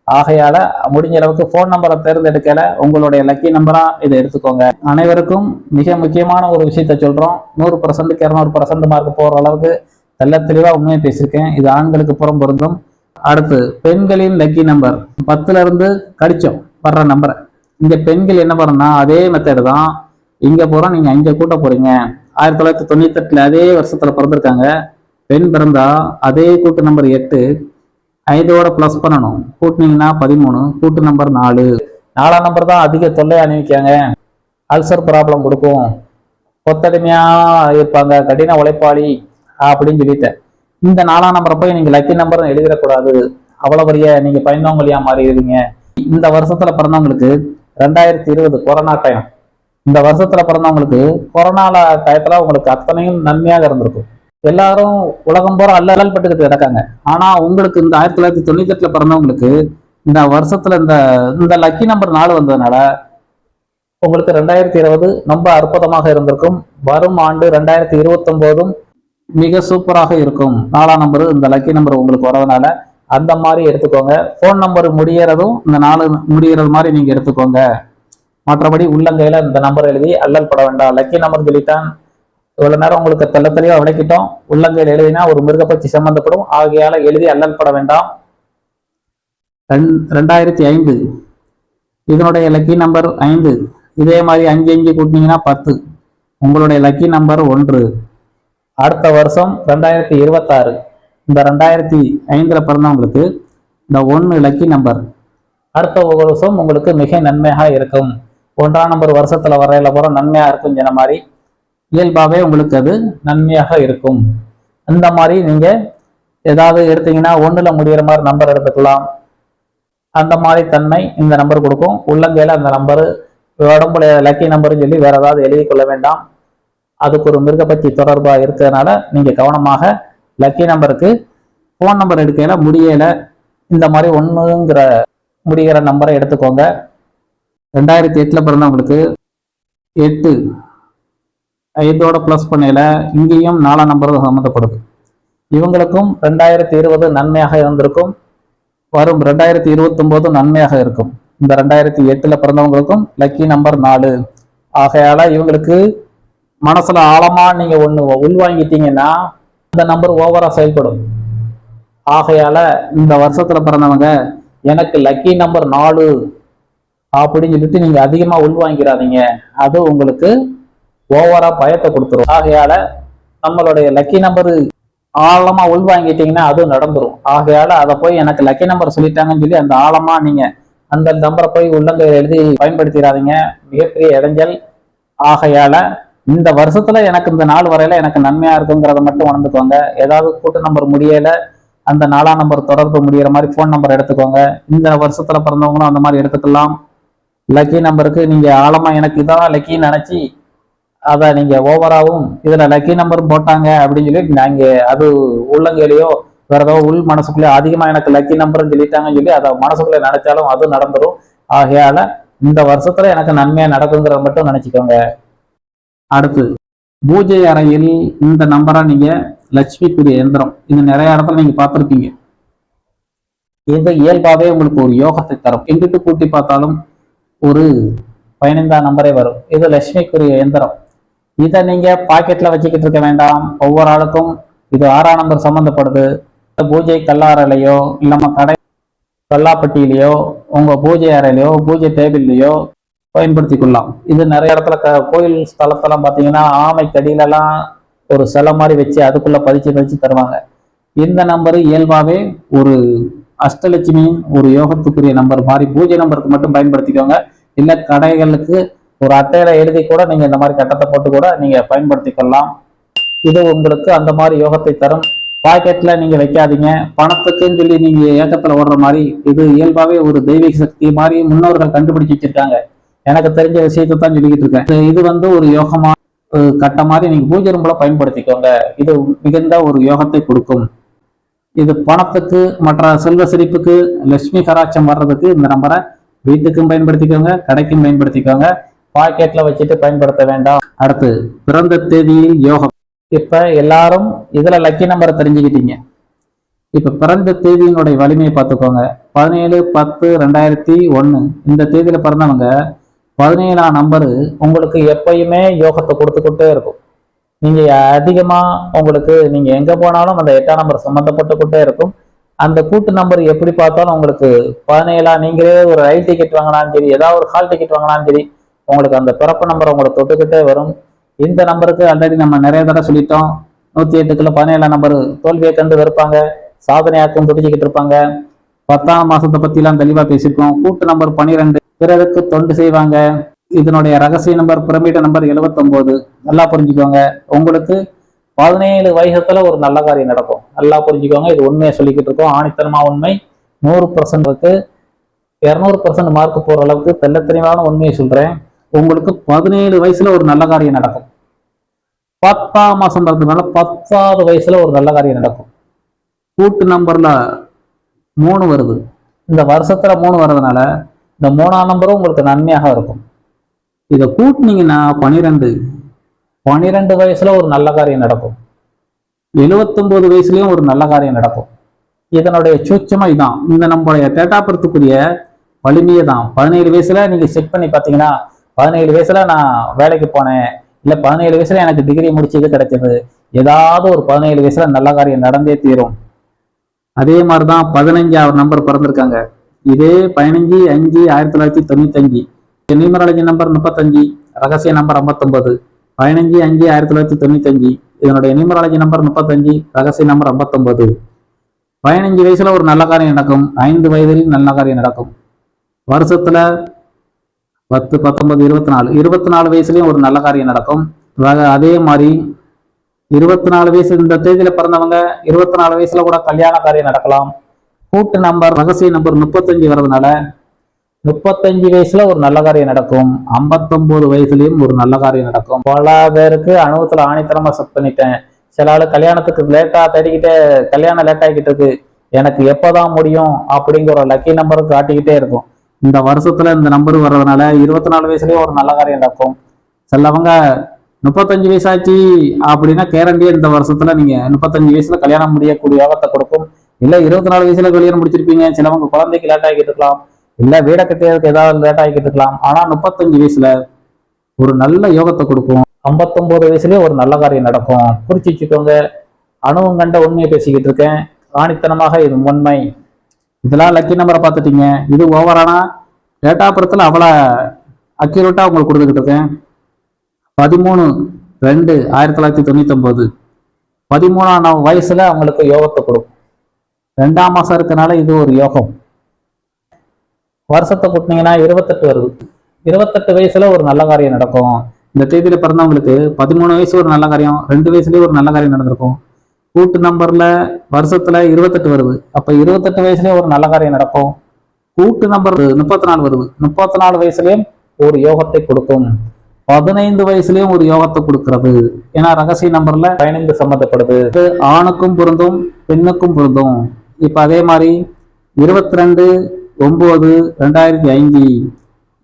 ஆகையால முடிஞ்ச அளவுக்கு போன் நம்பரை தேர்ந்தெடுக்கல உங்களுடைய லக்கி நம்பரா இதை எடுத்துக்கோங்க. அனைவருக்கும் மிக முக்கியமான ஒரு விஷயத்த சொல்றோம். 100%க்கு 200% மார்க் போற அளவுக்கு நல்ல தெளிவா உண்மையை பேசியிருக்கேன். இது ஆண்களுக்கு புறம் பொருந்தும். அடுத்து பெண்களின் லக்கி நம்பர் 10ல இருந்து கடிச்சோம் வர்ற நம்பரை இங்க பெண்கள் என்ன பண்ணா அதே மெத்தட் தான். இங்க போறோம், நீங்க 5 கூட்ட போறீங்க. 1998ல அதே வருஷத்துல பிறந்திருக்காங்க. பெண் பிறந்தா அதே கூட்டு நம்பர் 8 5ஓட பிளஸ் பண்ணணும். கூட்டினீங்கன்னா 13. கூட்டு நம்பர் 4. 4ஆம் நம்பர் தான் அதிக தொல்லை அணிவிக்காங்க. அல்சர் ப்ராப்ளம் கொடுக்கும். கொத்தடிமையா இருப்பாங்க, கடின உழைப்பாளி அப்படின்னு சொல்லிட்டேன். இந்த 4ஆம் நம்பரை போய் நீங்க லக்கி நம்பர் எழுதிடக்கூடாது. அவ்வளவு பெரிய நீங்க பயந்தவங்களையா மாறிடுவீங்க. இந்த வருஷத்துல பிறந்தவங்களுக்கு 2020 கொரோனா டைம். இந்த வருஷத்துல பிறந்தவங்களுக்கு கொரோனால டயத்துல உங்களுக்கு அத்தனையும் நன்மையாக இருந்திருக்கும். எல்லாரும் உலகம் போற அல்லல் பட்டுக்கிட்டு கிடக்காங்க. ஆனா உங்களுக்கு இந்த 1998ல பிறந்தவங்களுக்கு இந்த வருஷத்துல இந்த லக்கி நம்பர் 4 வந்ததுனால உங்களுக்கு 2020 ரொம்ப அற்புதமாக இருந்திருக்கும். வரும் ஆண்டு 2029 மிக சூப்பராக இருக்கும். 4ஆம் நம்பர் இந்த லக்கி நம்பர் உங்களுக்கு வரதுனால அந்த மாதிரி எடுத்துக்கோங்க. போன் நம்பர் முடியறதும் இந்த 4 முடியறது மாதிரி நீங்க எடுத்துக்கோங்க. மற்றபடி உள்ளங்கையில இந்த நம்பர் எழுதி அல்லல் பட வேண்டாம். லக்கி நம்பர் சொல்லிட்டான், இவ்வளவு நேரம் உங்களுக்கு தெளிவா விளக்கிட்டோம். உள்ளங்கையில் எழுதினா ஒரு மிருகப்பட்சி சம்பந்தப்படும், ஆகையால எழுதி அல்லல் பட வேண்டாம். 2005 இதனுடைய லக்கி நம்பர் 5. இதே மாதிரி 5 5 கூட்டினீங்கன்னா 10. உங்களுடைய லக்கி நம்பர் 1. அடுத்த வருஷம் 2026. இந்த 2005 பிறந்தவங்களுக்கு இந்த 1 லக்கி நம்பர் அடுத்த வருஷம் உங்களுக்கு மிக நன்மையாக இருக்கும். 1ஆம் நம்பர் வருஷத்துல வரையில போற நன்மையா இருக்கும் சொன்ன மாதிரி இயல்பாவே உங்களுக்கு அது நன்மையாக இருக்கும். அந்த மாதிரி நீங்க ஏதாவது எடுத்தீங்கன்னா 1ல முடிகிற மாதிரி நம்பர் எடுத்துக்கலாம். அந்த மாதிரி தன்மை இந்த நம்பர் கொடுக்கும். உள்ளங்கையில அந்த நம்பரு உடம்புல லக்கி நம்பர்னு சொல்லி வேற ஏதாவது எழுதி கொள்ள வேண்டாம். அதுக்கு ஒரு மிருகப்பட்சி தொடர்பா இருக்கிறதுனால நீங்க கவனமாக லக்கி நம்பருக்கு போன் நம்பர் எடுக்கையில முடியல இந்த மாதிரி 1ங்கிற முடிகிற நம்பரை எடுத்துக்கோங்க. 2008 பிறந்தவங்களுக்கு 8 5ஓட பிளஸ் பண்ணையில இங்கேயும் 4ஆம் நம்பர் சம்மந்தப்படுது. இவங்களுக்கும் 2020 நன்மையாக இருந்திருக்கும். வரும் 2029 நன்மையாக இருக்கும். இந்த 2008 பிறந்தவங்களுக்கும் லக்கி நம்பர் 4. ஆகையால இவங்களுக்கு மனசுல ஆழமா நீங்க ஒண்ணு உள்வாங்கிட்டீங்கன்னா இந்த நம்பர் ஓவரா செயல்படும். ஆகையால இந்த வருஷத்துல பிறந்தவங்க எனக்கு லக்கி நம்பர் 4 அப்படின்னு சொல்லிட்டு நீங்க அதிகமா உள்வாங்கிறாதீங்க. அது உங்களுக்கு ஓவரா பயத்தை கொடுத்துரும். ஆகையால நம்மளுடைய லக்கி நம்பர் ஆழமா உள்வாங்கிட்டீங்கன்னா அதுவும் நடந்துரும். ஆகையால அதை போய் எனக்கு லக்கி நம்பர் சொல்லிட்டாங்கன்னு சொல்லி அந்த ஆழமா நீங்க அந்த நம்பரை போய் உள்ளங்கையில் எழுதி பயன்படுத்திடாதீங்க, மிகப்பெரிய இடைஞ்சல். ஆகையால இந்த வருஷத்துல எனக்கு இந்த நாள் வரையில எனக்கு நன்மையா இருக்குங்கிறத மட்டும் உணர்ந்துக்கோங்க. ஏதாவது கூட்டு நம்பர் முடியல அந்த 4ஆம் நம்பர் தொடர்பு முடிகிற மாதிரி போன் நம்பர் எடுத்துக்கோங்க. இந்த வருஷத்துல பிறந்தவங்களும் அந்த மாதிரி எடுத்துக்கலாம். லக்கி நம்பருக்கு நீங்க ஆழமா எனக்கு இதான் லக்கின்னு நினைச்சு அதை நீங்க ஓவராவும் இதுல லக்கி நம்பர் போட்டாங்க அப்படின்னு சொல்லி நாங்க அது உள்ளங்கையிலையோ வேற ஏதோ உள் மனசுக்குள்ளே அதிகமா எனக்கு லக்கி நம்பர்னு சொல்லிட்டாங்கன்னு சொல்லி அதை மனசுக்குள்ளே நினைச்சாலும் அது நடந்துடும். ஆகையால இந்த வருஷத்துல எனக்கு நன்மையா நடக்குங்கிறத மட்டும் நினைச்சுக்கோங்க. அடுத்து பூஜை அறையில் இந்த நம்பரா நீங்க லட்சுமிக்குரிய எந்திரம், இது நிறைய இடத்துல நீங்க பார்த்துருப்பீங்க. இது இயல்பாவே உங்களுக்கு ஒரு யோகத்தை தரும். எங்கிட்டு கூட்டி பார்த்தாலும் ஒரு 15ஆம் நம்பரே வரும். இது லட்சுமிக்குரிய எந்திரம். இதை நீங்க பாக்கெட்ல வச்சுக்கிட்டு இருக்க வேண்டாம். ஒவ்வொரு ஆளுக்கும் இது 6ஆம் நம்பர் சம்பந்தப்படுது. பூஜை கல்லாறையிலையோ இல்லாம கடை கல்லாப்பட்டியிலையோ உங்க பூஜை அறையிலையோ பூஜை டேபிள்லையோ பயன்படுத்தி கொள்ளலாம். இது நிறைய இடத்துல கோயில் ஸ்தலத்தெல்லாம் பார்த்தீங்கன்னா ஆமை கடியிலெல்லாம் ஒரு சிலை மாதிரி வச்சு அதுக்குள்ள பதிச்சு தருவாங்க. இந்த நம்பர் இயல்பாவே ஒரு அஷ்டலட்சுமியின் ஒரு யோகத்துக்குரிய நம்பர் மாதிரி பூஜை நம்பருக்கு மட்டும் பயன்படுத்திக்கோங்க. இல்லை கடைகளுக்கு ஒரு அட்டையில எழுதி கூட நீங்க இந்த மாதிரி கட்டத்தை போட்டு கூட நீங்க பயன்படுத்தி கொள்ளலாம். இது உங்களுக்கு அந்த மாதிரி யோகத்தை தரும். பாக்கெட்ல நீங்க வைக்காதீங்க. பணத்துக்குன்னு சொல்லி நீங்க ஏக்கத்துல ஓடுற மாதிரி இது இயல்பாவே ஒரு தெய்வீக சக்தி மாதிரி முன்னோர்கள் கண்டுபிடிச்சு வச்சிருக்காங்க. எனக்கு தெரிஞ்ச விஷயத்தை தான் சொல்லிக்கிட்டு இருக்கேன். இது ஒரு யோகமா கட்ட மாதிரி நீங்க பூஜை ரூம்ல பயன்படுத்திக்கோங்க. இது மிகுந்த ஒரு யோகத்தை கொடுக்கும். இது பணத்துக்கு மற்ற செல்வ செழிப்புக்கு லட்சுமி கராட்சம் வர்றதுக்கு இந்த நம்பரை வீட்டுக்கும் பயன்படுத்திக்கோங்க, கடைக்கும் பயன்படுத்திக்கோங்க. பாக்கெட்ல வச்சுட்டு பயன்படுத்த வேண்டாம். அடுத்து பிறந்த தேதியில் யோகம். இப்ப எல்லாரும் இதுல லக்கி நம்பரை தெரிஞ்சுக்கிட்டீங்க. இப்ப பிறந்த தேதியினுடைய வலிமையை பார்த்துக்கோங்க. 17/10/2001 இந்த தேதியில பிறந்தவங்க 17ஆம் நம்பரு உங்களுக்கு எப்பயுமே யோகத்தை கொடுத்துக்கிட்டே இருக்கும். நீங்க அதிகமா உங்களுக்கு நீங்க எங்க போனாலும் அந்த 8ஆம் நம்பர் சம்பந்தப்பட்டுக்கிட்டே இருக்கும். அந்த கூட்டு நம்பர் எப்படி பார்த்தாலும் உங்களுக்கு 17 நீங்களே ஒரு ரயில் டிக்கெட் வாங்கினாலும் சரி, ஏதாவது ஒரு ஹால் டிக்கெட் வாங்கினாலும் சரி, உங்களுக்கு அந்த பிறப்பு நம்பர் உங்களுக்கு தொட்டுக்கிட்டே வரும். இந்த நம்பருக்கு ஆல்ரெடி நம்ம நிறைய தடவை சொல்லிட்டோம். 108க்குள்ள 17ஆம் நம்பர் தோல்வியை கண்டு வெறுப்பாங்க, சாதனையாக்கும் துடிச்சுக்கிட்டு இருப்பாங்க. 10ஆம் மாசத்தை பத்தி எல்லாம் தெளிவா பேசியிருக்கோம். கூட்டு நம்பர் 12 பிறருக்கு தொண்டு செய்வாங்க. இதனுடைய ரகசிய நம்பர் பிரமிட நம்பர் 79. நல்லா புரிஞ்சுக்கோங்க. உங்களுக்கு 17 வயசுல ஒரு நல்ல காரியம் நடக்கும். நல்லா புரிஞ்சுக்கோங்க. இது உண்மையை சொல்லிக்கிட்டு இருக்கோம். ஆணித்தனமா உண்மை. 100% இருக்கு. 200% மார்க் போற அளவுக்கு தெல்ல தெளிவான உண்மையை சொல்றேன். உங்களுக்கு 17 வயசுல ஒரு நல்ல காரியம் நடக்கும். 10ஆம் மாசம் பிறந்ததுனால 10வது வயசுல ஒரு நல்ல காரியம் நடக்கும். கூட்டு நம்பர்ல 3 வருது. இந்த வருஷத்துல 3 வர்றதுனால இந்த 3ஆம் நம்பரும் உங்களுக்கு நன்மையாக இருக்கும். இதை கூட்டினீங்கன்னா 12 வயசுல ஒரு நல்ல காரியம் நடக்கும். 79 வயசுலயும் ஒரு நல்ல காரியம் நடக்கும். இதனுடைய சூட்சமா இதான். இந்த நம்மளுடைய டேட்டா பர்த்துக்குரிய வலிமையே தான். 17 வயசுல நீங்க செக் பண்ணி பார்த்தீங்கன்னா 17 வயசுல நான் வேலைக்கு போனேன், இல்ல 17 வயசுல எனக்கு டிகிரி முடிச்சது கிடைச்சது, ஏதாவது ஒரு 17 வயசுல நல்ல காரியம் நடந்தே தீரும். அதே மாதிரிதான் 15வது நம்பர் பிறந்திருக்காங்க. இதே 15/5/1995, நியூமராலஜி நம்பர் 35, ரகசிய நம்பர் 59. 15/5/1995, இதனுடைய நியூமராலஜி நம்பர் 35, ரகசிய நம்பர் 59. 15 வயசுல ஒரு நல்ல காரியம் நடக்கும், 5 வயதில் நல்ல காரியம் நடக்கும். வருஷத்துல 10, 19, 24, 24 வயசுலயும் ஒரு நல்ல காரியம் நடக்கும். அதே மாதிரி 24 வயசு இந்த தேதியில பிறந்தவங்க 24 வயசுல கூட கல்யாண காரியம் நடக்கலாம். கூட்டு நம்பர் ரகசிய நம்பர் 35 வர்றதுனால 35 வயசுல ஒரு நல்ல காரியம் நடக்கும். 59 வயசுலயும் ஒரு நல்ல காரியம் நடக்கும். பல பேருக்கு அனுபவத்துல ஆணித்தரமா செட் பண்ணிட்டேன். சில ஆளு கல்யாணத்துக்கு லேட்டா தேடிக்கிட்டே, கல்யாணம் லேட் ஆகிக்கிட்டு இருக்கு, எனக்கு எப்பதான் முடியும் அப்படிங்கிற ஒரு லக்கி நம்பருக்கு காட்டிக்கிட்டே இருக்கும். இந்த வருஷத்துல இந்த நம்பர் வர்றதுனால 24 வயசுலயும் ஒரு நல்ல காரியம் நடக்கும். சிலவங்க 35 வயசாச்சு அப்படின்னா கேரண்டியா இந்த வருஷத்துல நீங்க 35 வயசுல கல்யாணம் முடியக்கூடிய யோகத்தை கொடுக்கும். இல்ல 24 வயசுல கல்யாணம் முடிச்சிருப்பீங்க, சிலவங்க குழந்தைக்கு லேட் ஆகிட்டு இருக்கலாம், இல்ல வீட கட்டியதுக்கு ஏதாவது லேட் ஆகிட்டு இருக்கலாம். ஆனா 35 வயசுல ஒரு நல்ல யோகத்தை கொடுக்கும். 59 வயசுலயே ஒரு நல்ல காரியம் நடக்கும். குறிச்சு வச்சுக்கோங்க. அணுவும் கண்ட உண்மையை பேசிக்கிட்டு இருக்கேன், ஆணித்தனமாக இது உண்மை. இதெல்லாம் லக்கி நம்பரை பார்த்துட்டீங்க. இது ஓவரானா டேட் ஆஃப் பர்த்ல அவ்வளோ அக்யூரேட்டா உங்களுக்கு கொடுத்துக்கிட்டு இருக்கேன். 13/2/1999, 13ஆம் வயசுல அவங்களுக்கு யோகத்தை கொடுக்கும். 2ஆம் மாசம் இருக்கனால இது ஒரு யோகம். வருஷத்தை கூட்டினீங்கன்னா 28 வருது. 28 வயசுல ஒரு நல்ல காரியம் நடக்கும். இந்த தேதியில பிறந்தவங்களுக்கு 13 வயசு ஒரு நல்ல காரியம், 2 வயசுலயே ஒரு நல்ல காரியம் நடந்திருக்கும். கூட்டு நம்பர்ல வருஷத்துல 28 வருது. அப்ப 28 வயசுலயே ஒரு நல்ல காரியம் நடக்கும். கூட்டு நம்பர் 34 வருது. 34 வயசுலயும் ஒரு யோகத்தை கொடுக்கும். 15 வயசுலயும் ஒரு யோகத்தை கொடுக்கிறது. ஏன்னா ரகசிய நம்பர்ல 15 சம்மந்தப்படுது. ஆணுக்கும் பொருந்தும், பெண்ணுக்கும் பொருந்தும். இப்ப அதே மாதிரி 22/9/2005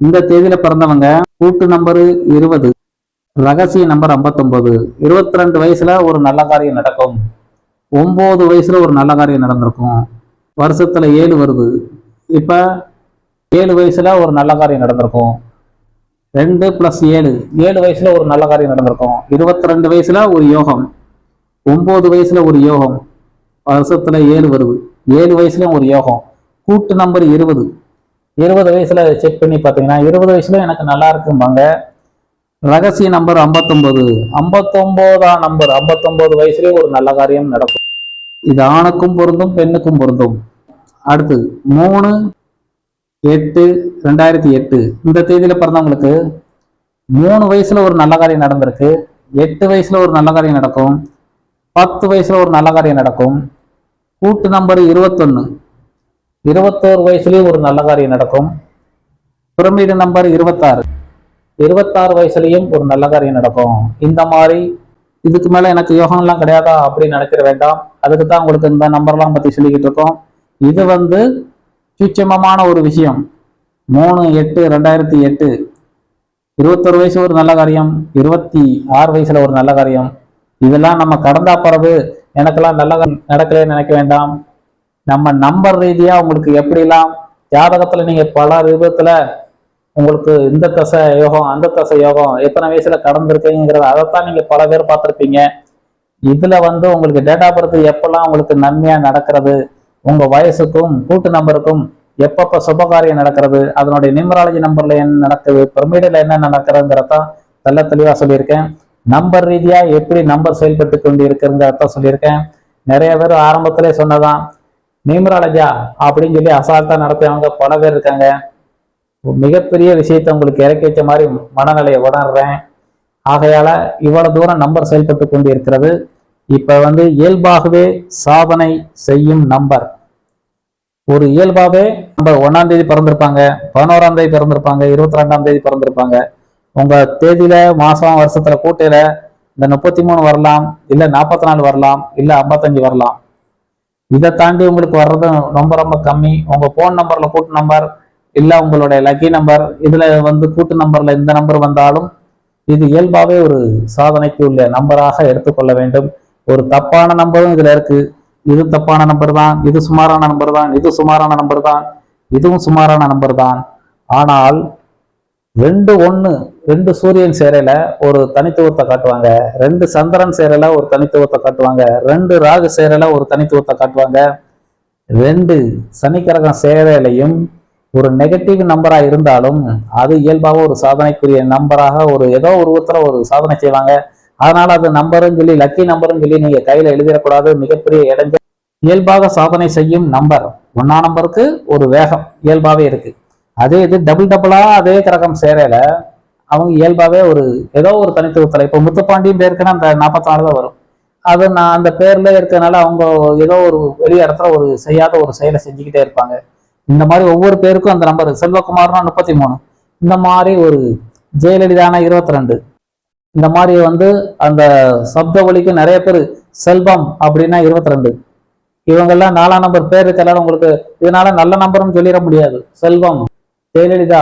இந்த தேதியில பிறந்தவங்க கூட்டு நம்பர் 20, ரகசிய நம்பர் 59. 22 வயசுல ஒரு நல்ல காரியம் நடக்கும். 9 வயசுல ஒரு நல்ல காரியம் நடந்திருக்கும். வருஷத்துல 7 வருது. இப்ப 7 வயசுல ஒரு நல்ல காரியம் நடந்திருக்கும். 2 + 7, 7 வயசுல ஒரு நல்ல காரியம் நடந்திருக்கும். 22 வயசுல ஒரு யோகம், 9 வயசுல ஒரு யோகம், வருஷத்துல 7 வருது. 7 வயசுல ஒரு யோகம். கூட்டு நம்பர் 20. 20 வயசுல செக் பண்ணி பார்த்தீங்கன்னா 20 வயசுல எனக்கு நல்லா இருக்கும்பாங்க. ரகசிய நம்பர் 59. 59ஆம் நம்பர், 59 வயசுலயே ஒரு நல்ல காரியம் நடக்கும். இது ஆணுக்கும் பொருந்தும், பெண்ணுக்கும் பொருந்தும். அடுத்து 3/8/2008 இந்த தேதியில பிறந்தவங்களுக்கு 3 வயசுல ஒரு நல்ல காரியம் நடந்திருக்கு. 8 வயசுல ஒரு நல்ல காரியம் நடக்கும். 10 வயசுல ஒரு நல்ல காரியம் நடக்கும். கூட்டு நம்பர் 21. 21 வயசுலயே ஒரு நல்ல காரியம் நடக்கும். Pyramid number 26. 26 வயசுலயும் ஒரு நல்ல காரியம் நடக்கும். இந்த மாதிரி இதுக்கு மேல எனக்கு யோகம்லாம் கிடையாதா அப்படின்னு நினைக்கிற வேண்டாம். அதுக்கு தான் உங்களுக்கு இந்த நம்பர்லாம் பத்தி சொல்லிக்கிட்டு இருக்கோம். இது சூட்சமமான ஒரு விஷயம். 3/8/2008 21 வயசு ஒரு நல்ல காரியம், 26 வயசுல ஒரு நல்ல காரியம். இதெல்லாம் நம்ம கடந்தா பிறகு எனக்கெல்லாம் நல்ல நடக்கலன்னு நினைக்க வேண்டாம். நம்ம நம்பர் ரீதியா உங்களுக்கு எப்படிலாம் ஜாதகத்துல நீங்க பல விதத்துல உங்களுக்கு இந்த தசை யோகம், அந்த தசை யோகம், எத்தனை வயசுல கடந்திருக்கீங்கிறத அதைத்தான் நீங்க பல பேர் பார்த்துருப்பீங்க. இதுல உங்களுக்கு டேட் ஆஃப் பர்த் எப்பெல்லாம் உங்களுக்கு நன்மையா நடக்கிறது, உங்க வயசுக்கும் கூட்டு நம்பருக்கும் எப்பப்ப சுபகாரியம் நடக்கிறது, அதனுடைய நியூமராலஜி நம்பர்ல என்ன நடக்குது, பிரமிடில் என்ன நடக்கிறதுங்கிறதான் நல்ல தெளிவா சொல்லியிருக்கேன். நம்பர் ரீதியா எப்படி நம்பர் செயல்பட்டு கொண்டு இருக்குங்கிறதான் சொல்லியிருக்கேன். நிறைய பேர் ஆரம்பத்திலே சொன்னதான் நியூமராலஜா அப்படின்னு சொல்லி அசால்ட்டா நடத்துறவங்க பல பேர் இருக்காங்க. மிகப்பெரிய விஷயத்தை உங்களுக்கு இறக்கி வச்ச மாதிரி மனநிலையை உணர்றேன். ஆகையால இவ்வளவு தூரம் நம்பர் செயல்பட்டு கொண்டு இருக்கிறது. இப்ப இயல்பாகவே சாதனை செய்யும் நம்பர். ஒரு இயல்பாகவே நம்பர் 1ஆம் தேதி பிறந்திருப்பாங்க, 11ஆம் தேதி பிறந்திருப்பாங்க, 22ஆம் தேதி பிறந்திருப்பாங்க. உங்க தேதியில மாசம் வருஷத்துல கூட்டையில இந்த 33 வரலாம், இல்ல 44 வரலாம், இல்ல 55 வரலாம். இதை தாண்டி உங்களுக்கு வர்றது ரொம்ப ரொம்ப கம்மி. உங்க போன் நம்பர்ல கூட்டு நம்பர் இல்ல உங்களுடைய லக்கி நம்பர் இதுல கூட்டு நம்பர்ல இந்த நம்பர் வந்தாலும் இது இயல்பாவே ஒரு சாதனைக்கு உள்ள நம்பராக எடுத்துக்கொள்ள வேண்டும். ஒரு தப்பான நம்பரும் இதுல இருக்கு. இது தப்பான நம்பர் தான், இது சுமாரான நம்பர் தான், இது சுமாரான நம்பர் தான், இதுவும் சுமாரான நம்பர் தான். ஆனால் ரெண்டு சூரியன் சேரையில ஒரு தனித்துவத்தை காட்டுவாங்க, 2 சந்திரன் சேரையில ஒரு தனித்துவத்தை காட்டுவாங்க, 2 ராகு சேரையில ஒரு தனித்துவத்தை காட்டுவாங்க, 2 சனிக்கிரகம் சேரையிலையும் ஒரு நெகட்டிவ் நம்பரா இருந்தாலும் அது இயல்பாக ஒரு சாதனைக்குரிய நம்பராக ஒரு ஏதோ உருவத்துல ஒரு சாதனை செய்வாங்க. அதனால அது நம்பரும் சொல்லி லக்கி நம்பரும் சொல்லி நீங்க கையில எழுதிடக்கூடாது. மிகப்பெரிய இடைஞ்சல். இயல்பாக சாதனை செய்யும் நம்பர் 1ஆம் நம்பருக்கு ஒரு வேகம் இயல்பாவே இருக்கு. அதே இது டபுளா அதே கிரகம் சேரையில அவங்க இயல்பாவே ஒரு ஏதோ ஒரு தனித்துவத்துல இப்ப முத்துப்பாண்டியும் பேருக்குன்னா அந்த 44 தான் வரும். அது நான் அந்த பேர்ல இருக்கிறதுனால அவங்க ஏதோ ஒரு வெளிய இடத்துல ஒரு செய்யாத ஒரு செயலை செஞ்சுக்கிட்டே இருப்பாங்க. இந்த மாதிரி ஒவ்வொரு பேருக்கும் அந்த நம்பர். செல்வகுமார்னா 33, இந்த மாதிரி ஒரு ஜெயலலிதானா 22, இந்த மாதிரி அந்த சப்த ஒலிக்கு நிறைய பேர் செல்வம் அப்படின்னா 22. இவங்கெல்லாம் 4ஆம் நம்பர் பேர் இருக்கிறால உங்களுக்கு இதனால நல்ல நம்பரும் சொல்லிட முடியாது. செல்வம், ஜெயலலிதா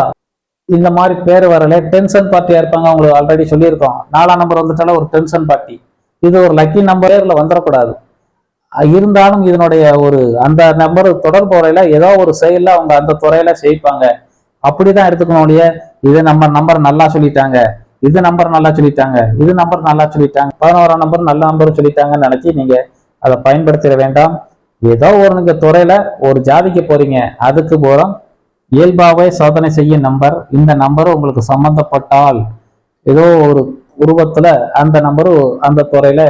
இந்த மாதிரி பேர் வரல டென்ஷன் பார்ட்டியா இருப்பாங்க. அவங்களுக்கு ஆல்ரெடி சொல்லியிருக்கோம். 4ஆம் நம்பர் வந்துட்டால ஒரு டென்ஷன் பார்ட்டி. இது ஒரு லக்கி நம்பர்ல வந்துடக்கூடாது. இருந்தாலும் இதனுடைய ஒரு அந்த நம்பர் தொடர்பு வரையில ஏதோ ஒரு செயல்ல அவங்க அந்த துறையில செய்ப்பாங்க. அப்படிதான் எடுத்துக்கணும் இல்லையா? இது நம்பர் நல்லா சொல்லிட்டாங்க, இது நம்பர் நல்லா சொல்லிட்டாங்க, இது நம்பர் நல்லா சொல்லிட்டாங்க, 11ஆம் நம்பர் நல்ல நம்பர் சொல்லிட்டாங்கன்னு நினைச்சு நீங்க அதை பயன்படுத்திட வேண்டாம். ஏதோ ஒரு நீங்க துறையில ஒரு ஜாதிக்கு போறீங்க, அதுக்கு போறோம். இயல்பாவே சாதனை செய்யும் நம்பர். இந்த நம்பர் உங்களுக்கு சம்பந்தப்பட்டால் ஏதோ ஒரு உருவத்துல அந்த நம்பரு அந்த துறையில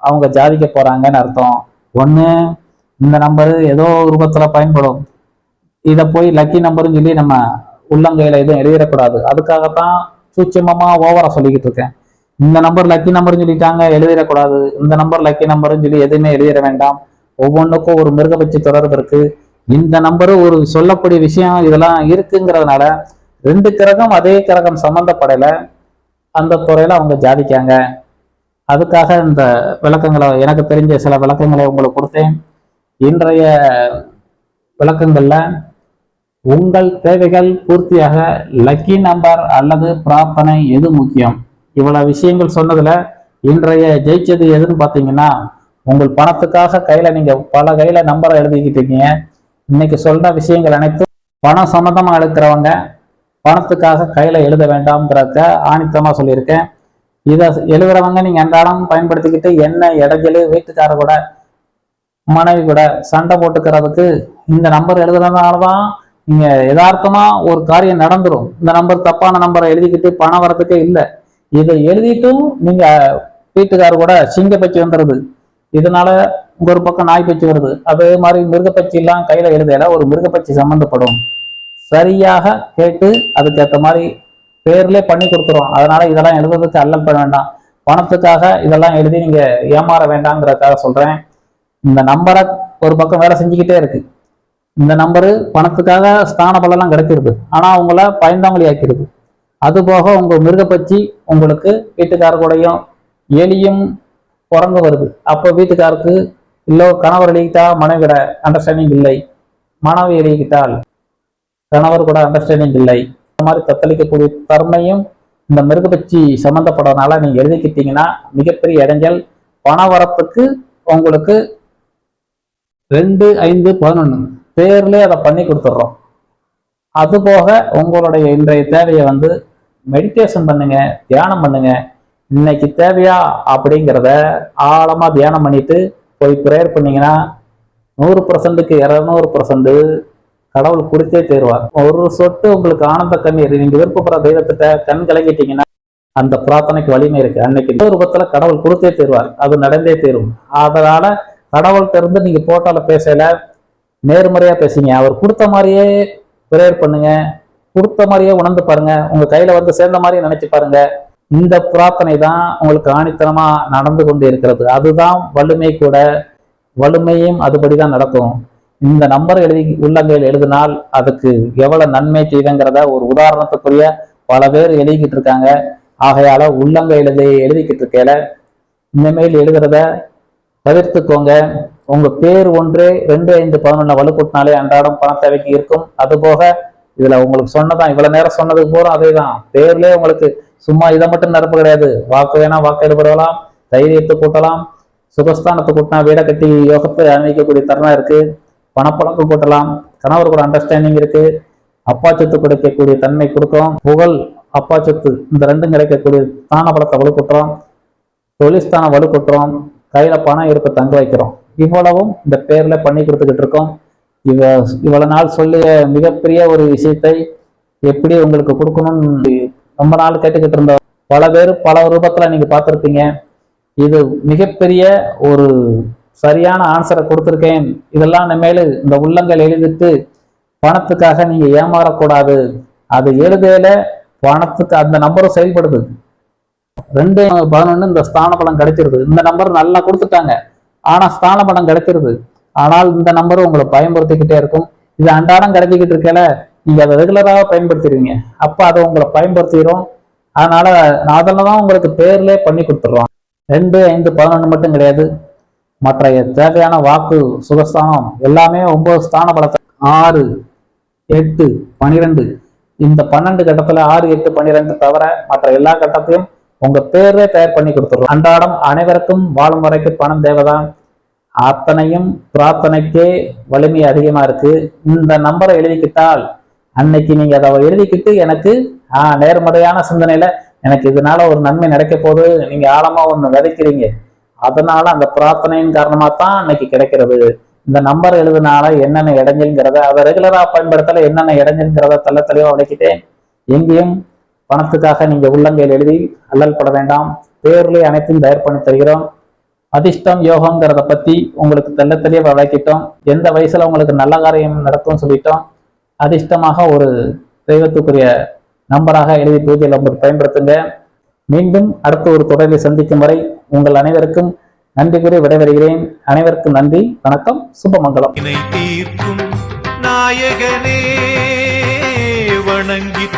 அவங்க ஜாதிக்க போறாங்கன்னு அர்த்தம். ஒண்ணு இந்த நம்பரு ஏதோ உருவத்துல பயன்படும். இதை போய் லக்கி நம்பர்னு சொல்லி நம்ம உள்ளங்கையில எதுவும் எழுதிடக்கூடாது. அதுக்காகத்தான் சூட்சமமா ஓவரா சொல்லிக்கிட்டு இருக்கேன். இந்த நம்பர் லக்கி நம்பர்னு சொல்லிட்டாங்க எழுதிடக்கூடாது. இந்த நம்பர் லக்கி நம்பர்னு சொல்லி எதுவுமே எழுதிட வேண்டாம். ஒவ்வொன்றுக்கும் ஒரு மிருகபட்சி தொடர்பு இருக்கு. இந்த நம்பரு ஒரு சொல்லக்கூடிய விஷயம் இதெல்லாம் இருக்குங்கிறதுனால 2 கிரகம் அதே கிரகம் சம்பந்தப்படல அந்த துறையில அவங்க ஜாதிக்காங்க. அதுக்காக இந்த விளக்கங்களை எனக்கு தெரிஞ்ச சில விளக்கங்களை உங்களுக்கு கொடுத்தேன். இன்றைய விளக்கங்கள்ல உங்கள் தேவைகள் பூர்த்தியாக லக்கி நம்பர் அல்லது பிரார்த்தனை எது முக்கியம்? இவ்வளவு விஷயங்கள் சொன்னதுல இன்றைய ஜெயிச்சது எதுன்னு பாத்தீங்கன்னா, உங்கள் பணத்துக்காக கையில நீங்க பல கையில நம்பரை எழுதிக்கிட்டு இருக்கீங்க. இன்னைக்கு சொல்ற விஷயங்கள் அனைத்தும் பணம் சம்பந்தமா எடுக்கிறவங்க பணத்துக்காக கையில எழுத வேண்டாம்ங்கிறத ஆணித்தமா சொல்லியிருக்கேன். இதை எழுதுறவங்க நீங்க அன்றாடம் பயன்படுத்திக்கிட்டு என்ன இடைஞ்சலு வீட்டுக்கார கூட மனைவி கூட சண்டை போட்டுக்கிறதுக்கு இந்த நம்பர் எழுதுறதுனாலதான் நீங்க யதார்த்தமா ஒரு காரியம் நடந்துரும். இந்த நம்பர் தப்பான நம்பரை எழுதிக்கிட்டு பணம் வரதுக்கே இல்லை. இதை எழுதிட்டும் நீங்க வீட்டுக்கார கூட சிங்க பச்சி வந்துடுது. இதனால ஒரு பக்கம் நாய் பச்சி வருது. அதே மாதிரி மிருகப்பச்சி எல்லாம் கையில எழுதல ஒரு மிருகப்பச்சி சம்பந்தப்படும். சரியாக கேட்டு அதுக்கேற்ற மாதிரி பேர்ல பண்ணி கொடுத்துரும். அதனால இதெல்லாம் எழுதுறதுக்கு அல்லல் பண்ண வேண்டாம். பணத்துக்காக இதெல்லாம் எழுதி நீங்க ஏமாற வேண்டாங்கிறதுக்காக சொல்றேன். இந்த நம்பரை ஒரு பக்கம் வேலை செஞ்சுக்கிட்டே இருக்கு. இந்த நம்பரு பணத்துக்காக ஸ்தான பலெல்லாம் கிடைக்கிறது. ஆனா அவங்கள பயந்தாங்களி ஆக்கிடுது. அது போக உங்க மிருகப்பச்சி உங்களுக்கு வீட்டுக்கார கூடயும் எலியும் குரங்கு வருது. அப்போ வீட்டுக்காருக்கு இல்லோ கணவர் எழுதிக்கிட்டா மனைவிட அண்டர்ஸ்டாண்டிங் இல்லை, மனைவி எழுதிக்கிட்டால் கணவர் கூட அண்டர்ஸ்டாண்டிங் இல்லை. இந்த மாதிரி தத்தளிக்கக்கூடிய தன்மையும் இந்த மிருகப்பச்சி சம்பந்தப்படுறதுனால நீங்க எழுதிக்கிட்டீங்கன்னா மிகப்பெரிய இடைஞ்சல். பண வரப்புக்கு உங்களுக்கு 2, 5, 11 பேர்ல அதை பண்ணி கொடுத்துட்றோம். அது போக உங்களுடைய இன்றைய தேவையை மெடிடேஷன் பண்ணுங்க, தியானம் பண்ணுங்க. இன்னைக்கு தேவையா அப்படிங்கிறத ஆழமா தியானம் பண்ணிட்டு போய் ப்ரேயர் பண்ணீங்கன்னா 100%க்கு 200% கடவுள் கொடுத்தே தருவார். ஒரு சொட்டு உங்களுக்கு ஆனந்த கண்ணீர் நீங்க விருப்பப்படுற தெய்வத்திட்ட கண் கலங்கிட்டீங்கன்னா அந்த பிரார்த்தனைக்கு வலிமை இருக்கு. அன்னைக்கு ரூபத்துல கடவுள் கொடுத்தே தருவார். அது நடந்தே தரும். அதனால கடவுள் திறந்து நீங்க போட்டால பேசல நேர்மறையா பேசுங்க. அவர் கொடுத்த மாதிரியே ப்ரேயர் பண்ணுங்க. கொடுத்த மாதிரியே உணர்ந்து பாருங்க. உங்க கையில சேர்ந்த மாதிரியே நினைச்சு பாருங்க. இந்த பிரார்த்தனை தான் உங்களுக்கு ஆணித்தனமா நடந்து கொண்டு இருக்கிறது. அதுதான் வலிமை கூட. வலிமையும் அதுபடிதான் நடக்கும். இந்த நம்பர் உள்ளங்கையில் எழுதினால் அதுக்கு எவ்வளவு நன்மை செய்யுங்கிறத ஒரு உதாரணத்துக்குரிய பல பேர் எழுதிக்கிட்டு இருக்காங்க. ஆகையால உள்ளங்கையில் எழுதிக்கிட்டு இருக்கல இனிமேல் எழுதுறத தவிர்த்துக்கோங்க. உங்க பேர் ஒன்றே 2, 5, 11 வலுக்கூட்டினாலே அன்றாடம் பண தேவைக்கு இருக்கும். அது போக இதுல உங்களுக்கு சொன்னதான் இவ்வளவு நேரம் சொன்னதுக்கு போறோம். அதே தான் பேர்லயே உங்களுக்கு சும்மா இதை மட்டும் நிரப்பு கிடையாது. வாக்கு வேணா வாக்கு எடுபடலாம், தைரியத்தை கூட்டலாம், சுகஸ்தானத்தை கூட்டினா வீடை கட்டி யோகத்தை அணிக்கக்கூடிய தருணம் இருக்கு. பணப்பழக்கம் கூட்டலாம், கணவர் கூட அண்டர்ஸ்டாண்டிங் இருக்கு, அப்பா சொத்து கிடைக்கக்கூடிய தன்மை கொடுக்கும், புகழ் அப்பா சொத்து இந்த ரெண்டும் கிடைக்கக்கூடிய ஸ்தான பலத்தை வலுக்கூட்டுறோம், தொழில்ஸ்தானம் வலுக்கூட்டுறோம், கையில பணம் இருப்ப தங்க வைக்கிறோம். இவ்வளவும் இந்த பேர்ல பண்ணி கொடுத்துக்கிட்டு இருக்கோம். இவ்வளவு நாள் சொல்லிய மிகப்பெரிய ஒரு விஷயத்தை எப்படி உங்களுக்கு கொடுக்கணும்னு ரொம்ப நாள் கேட்டுக்கிட்டு இருந்த பல பேர் பல ரூபத்துல நீங்க பார்த்துருப்பீங்க. இது மிகப்பெரிய ஒரு சரியான ஆன்சரை கொடுத்துருக்கேன். இதெல்லாம் இனிமேல் இந்த உள்ளங்கள் எழுதிட்டு பணத்துக்காக நீங்க ஏமாறக்கூடாது. அது எழுதையில பணத்துக்கு அந்த நம்பரும் செயல்படுது. 2-11 இந்த ஸ்தான பலம் கிடைச்சிருது. இந்த நம்பர் நல்லா கொடுத்துட்டாங்க, ஆனா ஸ்தான பலம் கிடைச்சிருது. ஆனால் இந்த நம்பரும் உங்களை பயன்படுத்திக்கிட்டே இருக்கும். இது அன்றாடம் கிடைச்சிக்கிட்டு இருக்கல, நீங்க அதை ரெகுலராக பயன்படுத்திடுவீங்க. அப்ப அதை உங்களை பயன்படுத்திடும். அதனால அதெல்லாம் உங்களுக்கு பேர்ல பண்ணி கொடுத்துடுறோம். 2, 5, 11 மட்டும் கிடையாது, மற்ற தேவையான வாக்கு சுகஸ்தானம் எல்லாமே 9 ஸ்தான பலத்தை 6, 8, 12 இந்த 12 கட்டத்துல 6, 8, 12 தவிர மற்ற எல்லா கட்டத்தையும் உங்க பேரே தயார் பண்ணி கொடுத்துருவோம். அன்றாடம் அனைவருக்கும் வாழும் வரைக்கும் பணம் தேவைதான். அத்தனையும் பிரார்த்தனைக்கே வலிமை அதிகமா இருக்கு. இந்த நம்பரை எழுதிக்கிட்டால் அன்னைக்கு நீங்க அதை எழுதிக்கிட்டு எனக்கு நேர்மறையான சிந்தனையில எனக்கு இதனால ஒரு நன்மை நடக்க போது நீங்க ஆழமா ஒண்ணு விதைக்கிறீங்க. அதனால அந்த பிரார்த்தனையின் காரணமா தான் அன்னைக்கு கிடைக்கிறது. இந்த நம்பர் எழுதுனால என்னென்ன இடைஞ்சல்ங்கிறத அதை ரெகுலரா பயன்படுத்தல என்னென்ன இடைஞ்சல்ங்கிறத தெல்ல தெளிவா விளக்கிட்டேன். எங்கேயும் பணத்துக்காக நீங்க உள்ளங்கையில் எழுதி அல்லல் பட வேண்டாம். பேர்லயே அனைத்தையும் தயார் பண்ணி தருகிறோம். அதிர்ஷ்டம் யோகம்ங்கிறத பத்தி உங்களுக்கு தெல்ல தெளிவா விளக்கிட்டோம். எந்த வயசுல உங்களுக்கு நல்ல காரியம் நடக்கும்னு சொல்லிட்டோம். அதிர்ஷ்டமாக ஒரு தெய்வத்துக்குரிய நம்பராக எழுதி பூஜையில் நம்பர் பயன்படுத்துங்க. மீண்டும் அடுத்த ஒரு தொடரில் சந்திக்கும் வரை உங்கள் அனைவருக்கும் நன்றி கூறி விடைபெறுகிறேன். அனைவருக்கும் நன்றி, வணக்கம், சுபமங்கலம். தீர்க்கும் நாயகனே வணங்கி